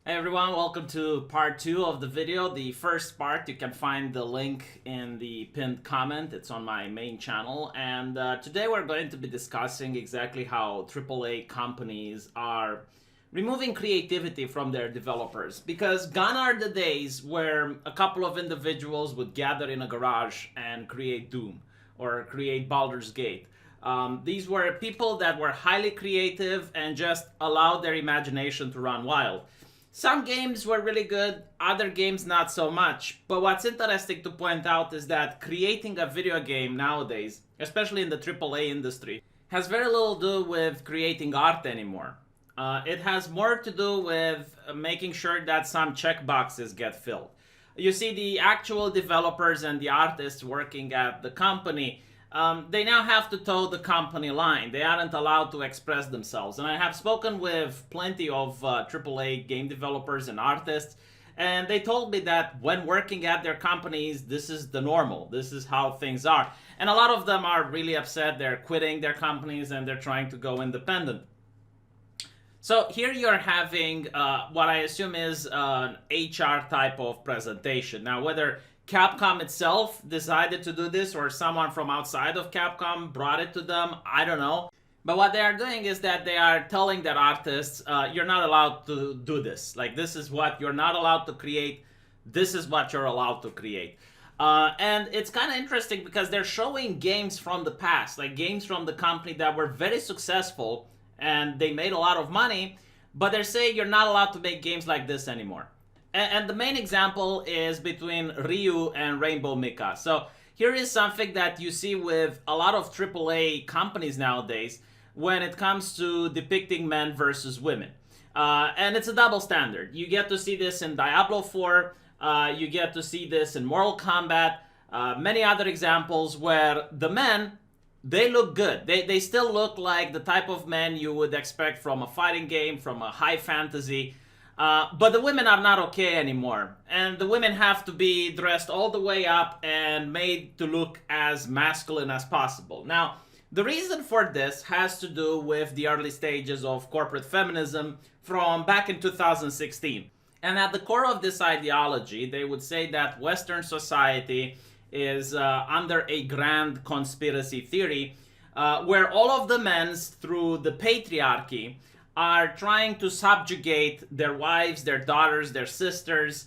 Hey everyone, welcome to part 2 of the video. The first part, you can find the link in the pinned comment. It's on my main channel. And today we're going to be discussing exactly how AAA companies are removing creativity from their developers. Because gone are the days where a couple of individuals would gather in a garage and create Doom or create Baldur's Gate. These were people that were highly creative and just allowed their imagination to run wild. Some games were really good, other games not so much. But what's interesting to point out is that creating a video game nowadays, especially in the AAA industry, has very little to do with creating art anymore. It has more to do with making sure that some checkboxes get filled. You see, the actual developers and the artists working at the company, they now have to toe the company line. They aren't allowed to express themselves. And I have spoken with plenty of AAA game developers and artists, and they told me that when working at their companies, this is the normal. This is how things are. And a lot of them are really upset. They're quitting their companies and they're trying to go independent. So here you're having what I assume is an HR type of presentation. Now, whether Capcom itself decided to do this or someone from outside of Capcom brought it to them, I don't know. But what they are doing is that they are telling their artists, you're not allowed to do this. Like, this is what you're not allowed to create. This is what you're allowed to create. And it's kind of interesting because they're showing games from the past, like games from the company that were very successful and they made a lot of money, but they're saying you're not allowed to make games like this anymore. And the main example is between Ryu and Rainbow Mika. So here is something that you see with a lot of AAA companies nowadays when it comes to depicting men versus women. And it's a double standard. You get to see this in Diablo 4, you get to see this in Mortal Kombat, many other examples where the men, they look good. They still look like the type of men you would expect from a fighting game, from a high fantasy. But the women are not okay anymore. And the women have to be dressed all the way up and made to look as masculine as possible. Now, the reason for this has to do with the early stages of corporate feminism from back in 2016. And at the core of this ideology, they would say that Western society is under a grand conspiracy theory where all of the men, through the patriarchy, are trying to subjugate their wives, their daughters, their sisters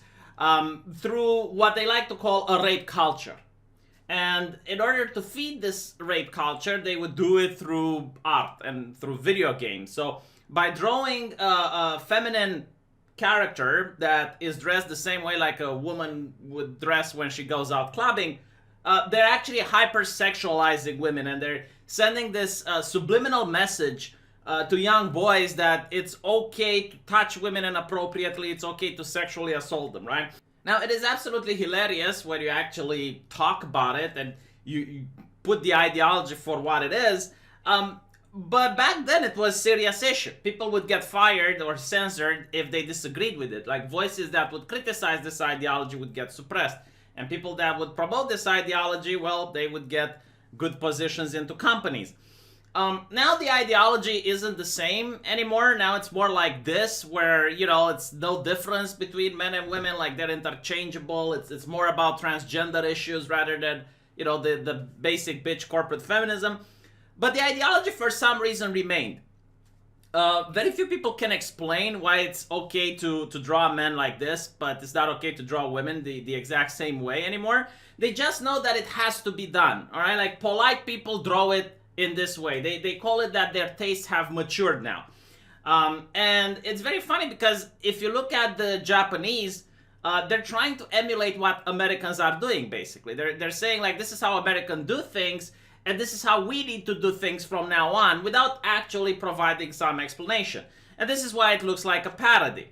through what they like to call a rape culture. And in order to feed this rape culture, they would do it through art and through video games. So by drawing a feminine character that is dressed the same way like a woman would dress when she goes out clubbing, they're actually hypersexualizing women, and they're sending this subliminal message to young boys that it's okay to touch women inappropriately, it's okay to sexually assault them, right? Now, it is absolutely hilarious when you actually talk about it and you put the ideology for what it is. But back then it was a serious issue. People would get fired or censored if they disagreed with it. Like, voices that would criticize this ideology would get suppressed. And people that would promote this ideology, well, they would get good positions into companies. Now the ideology isn't the same anymore. Now it's more like this, where, you know, it's no difference between men and women, like they're interchangeable. It's more about transgender issues rather than, you know, the basic bitch corporate feminism. But the ideology for some reason remained. Very few people can explain why it's okay to draw men like this, but it's not okay to draw women the exact same way anymore. They just know that it has to be done, all right? Like, polite people draw it in this way. They call it that their tastes have matured now. And it's very funny because if you look at the Japanese, they're trying to emulate what Americans are doing, basically. They're saying, like, this is how Americans do things, and this is how we need to do things from now on, without actually providing some explanation. And this is why it looks like a parody.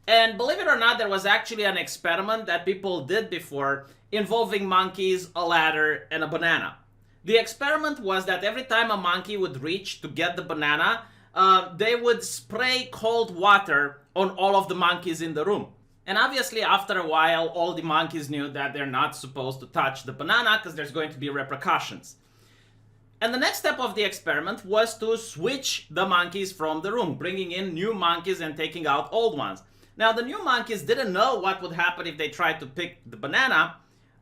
And believe it or not, there was actually an experiment that people did before involving monkeys, a ladder, and a banana. The experiment was that every time a monkey would reach to get the banana, they would spray cold water on all of the monkeys in the room. And obviously, after a while, all the monkeys knew that they're not supposed to touch the banana because there's going to be repercussions. And the next step of the experiment was to switch the monkeys from the room, bringing in new monkeys and taking out old ones. Now, the new monkeys didn't know what would happen if they tried to pick the banana,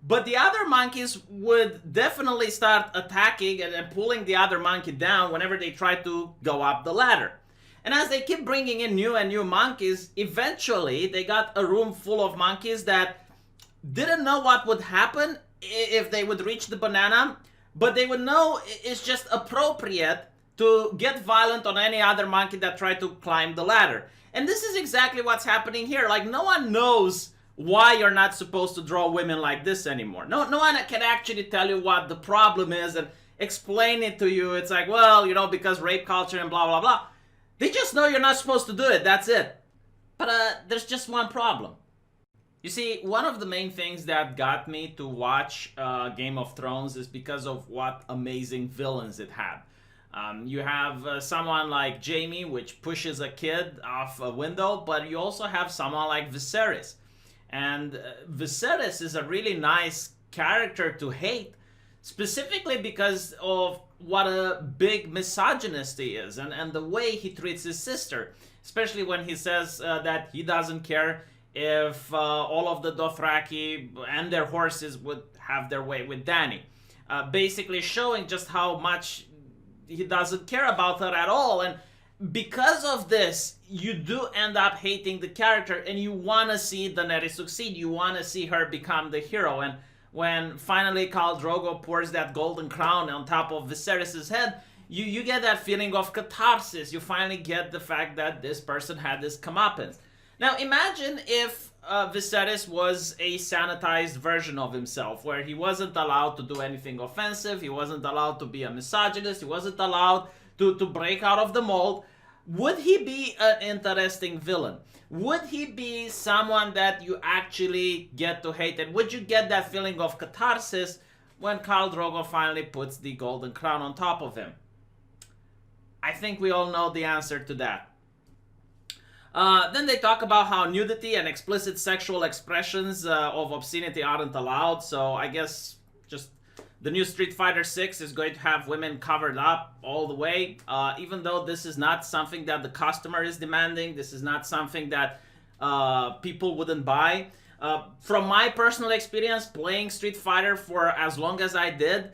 but the other monkeys would definitely start attacking and pulling the other monkey down whenever they try to go up the ladder. And as they keep bringing in new and new monkeys, eventually they got a room full of monkeys that didn't know what would happen if they would reach the banana, but they would know it's just appropriate to get violent on any other monkey that tried to climb the ladder. And this is exactly what's happening here. Like, no one knows why you're not supposed to draw women like this anymore. No one can actually tell you what the problem is and explain it to you. It's like, well, because rape culture and blah, blah, blah. They just know you're not supposed to do it. That's it. But there's just one problem. You see, one of the main things that got me to watch Game of Thrones is because of what amazing villains it had. You have someone like Jaime, which pushes a kid off a window, but you also have someone like Viserys. And Viserys is a really nice character to hate, specifically because of what a big misogynist he is and the way he treats his sister, especially when he says that he doesn't care if all of the Dothraki and their horses would have their way with Dany. Basically showing just how much he doesn't care about her at all. And because of this, you do end up hating the character and you want to see Daenerys succeed. You want to see her become the hero. And when finally Khal Drogo pours that golden crown on top of Viserys' head, you get that feeling of catharsis. You finally get the fact that this person had this comeuppance. Now imagine if Viserys was a sanitized version of himself, where he wasn't allowed to do anything offensive, he wasn't allowed to be a misogynist, he wasn't allowed to break out of the mold. Would he be an interesting villain? Would he be someone that you actually get to hate? And would you get that feeling of catharsis when Khal Drogo finally puts the golden crown on top of him? I think we all know the answer to that. Then they talk about how nudity and explicit sexual expressions of obscenity aren't allowed. So I guess just the new Street Fighter 6 is going to have women covered up all the way. Even though this is not something that the customer is demanding. This is not something that people wouldn't buy. From my personal experience playing Street Fighter for as long as I did,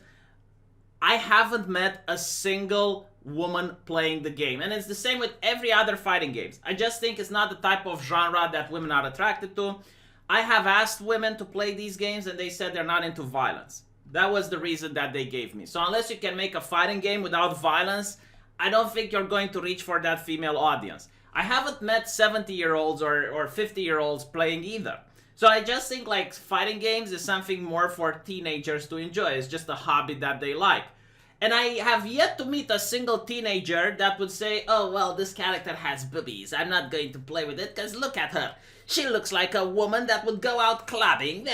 I haven't met a single woman playing the game. And it's the same with every other fighting games. I just think it's not the type of genre that women are attracted to. I have asked women to play these games and they said they're not into violence. That was the reason that they gave me. So unless you can make a fighting game without violence, I don't think you're going to reach for that female audience. I haven't met 70-year-olds or 50-year-olds playing either. So I just think like fighting games is something more for teenagers to enjoy. It's just a hobby that they like. And I have yet to meet a single teenager that would say, oh, well, this character has boobies. I'm not going to play with it because look at her. She looks like a woman that would go out clubbing.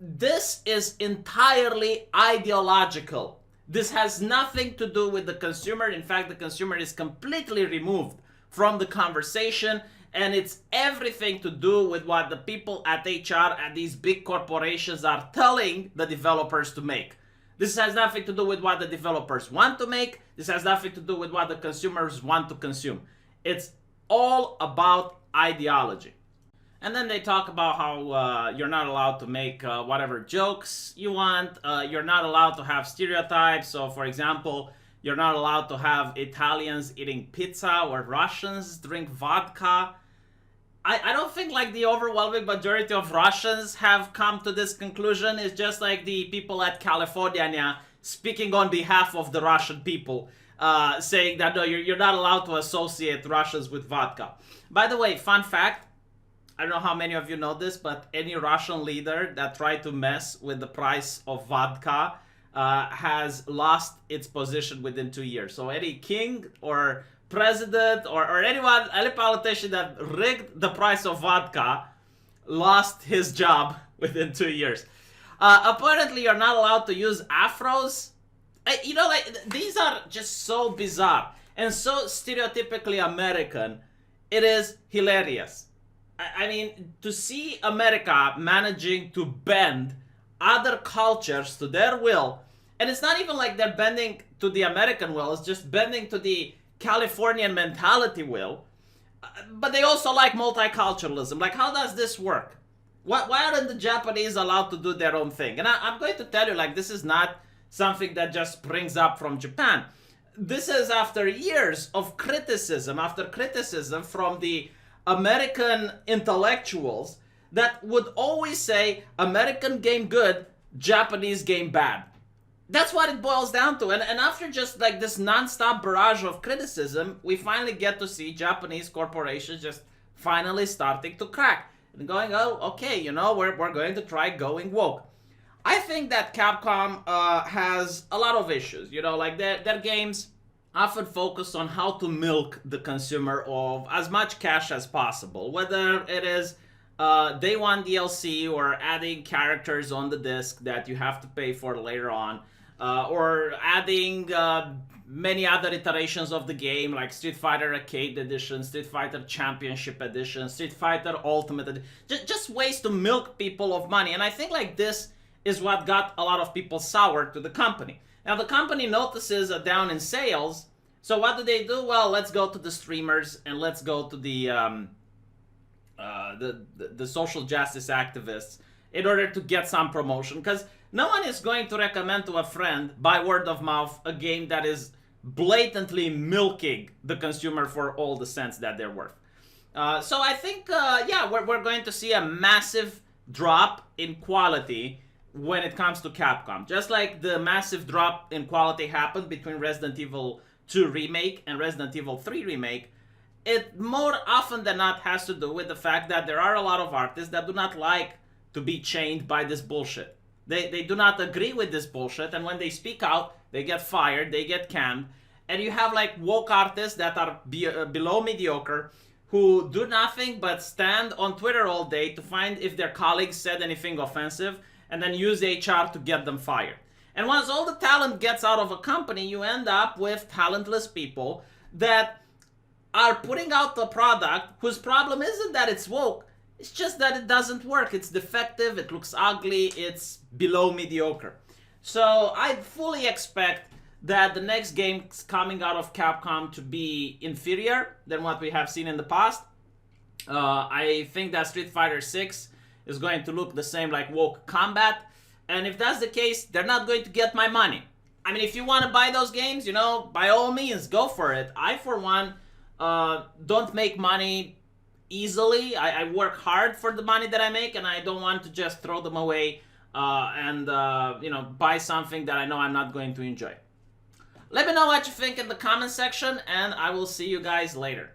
This is entirely ideological. This has nothing to do with the consumer. In fact, the consumer is completely removed from the conversation. And it's everything to do with what the people at HR at these big corporations are telling the developers to make. This has nothing to do with what the developers want to make. This has nothing to do with what the consumers want to consume. It's all about ideology. And then they talk about how you're not allowed to make whatever jokes you want. You're not allowed to have stereotypes. So, for example, you're not allowed to have Italians eating pizza or Russians drink vodka. I don't think like the overwhelming majority of Russians have come to this conclusion. It's just like the people at California speaking on behalf of the Russian people, saying that no, you're not allowed to associate Russians with vodka. By the way, fun fact, I don't know how many of you know this, but any Russian leader that tried to mess with the price of vodka has lost its position within 2 years. So any king or president or anyone, any politician that rigged the price of vodka lost his job within 2 years. Apparently, you're not allowed to use afros. You know, like, these are just so bizarre and so stereotypically American. It is hilarious. I mean, to see America managing to bend other cultures to their will, and it's not even like they're bending to the American will, it's just bending to the Californian mentality will. But they also like multiculturalism. Like, how does this work? Why aren't the Japanese allowed to do their own thing? And I'm going to tell you, like, this is not something that just springs up from Japan. This is after years of criticism, after criticism from the American intellectuals that would always say American game good, Japanese game bad. That's what it boils down to. And after just like this nonstop barrage of criticism, we finally get to see Japanese corporations just finally starting to crack and going, oh, okay, you know, we're going to try going woke. I think that Capcom has a lot of issues. You know, like their games often focus on how to milk the consumer of as much cash as possible, whether it is day one DLC or adding characters on the disc that you have to pay for later on, or adding many other iterations of the game like Street Fighter Arcade Edition, Street Fighter Championship Edition, Street Fighter Ultimate Edition, just ways to milk people of money. And I think like this is what got a lot of people sour to the company. Now the company notices a down in sales, so what do? Well, let's go to the streamers and let's go to the social justice activists in order to get some promotion, because no one is going to recommend to a friend by word of mouth a game that is blatantly milking the consumer for all the cents that they're worth. So I think, yeah, we're going to see a massive drop in quality when it comes to Capcom. Just like the massive drop in quality happened between Resident Evil 2 Remake and Resident Evil 3 Remake, it more often than not has to do with the fact that there are a lot of artists that do not like to be chained by this bullshit. They do not agree with this bullshit, and when they speak out, they get fired, they get canned, and you have like woke artists that are below mediocre who do nothing but stand on Twitter all day to find if their colleagues said anything offensive and then use HR to get them fired. And once all the talent gets out of a company, you end up with talentless people that are putting out a product whose problem isn't that it's woke, it's just that it doesn't work. It's defective, it looks ugly, it's below mediocre. So I fully expect that the next games coming out of Capcom to be inferior than what we have seen in the past. I think that Street Fighter 6 is going to look the same like woke combat. And if that's the case, they're not going to get my money. I mean, if you want to buy those games, you know, by all means, go for it. I, for one, don't make money easily. I work hard for the money that I make, and I don't want to just throw them away and you know, buy something that I know I'm not going to enjoy. Let me know what you think in the comment section, and I will see you guys later.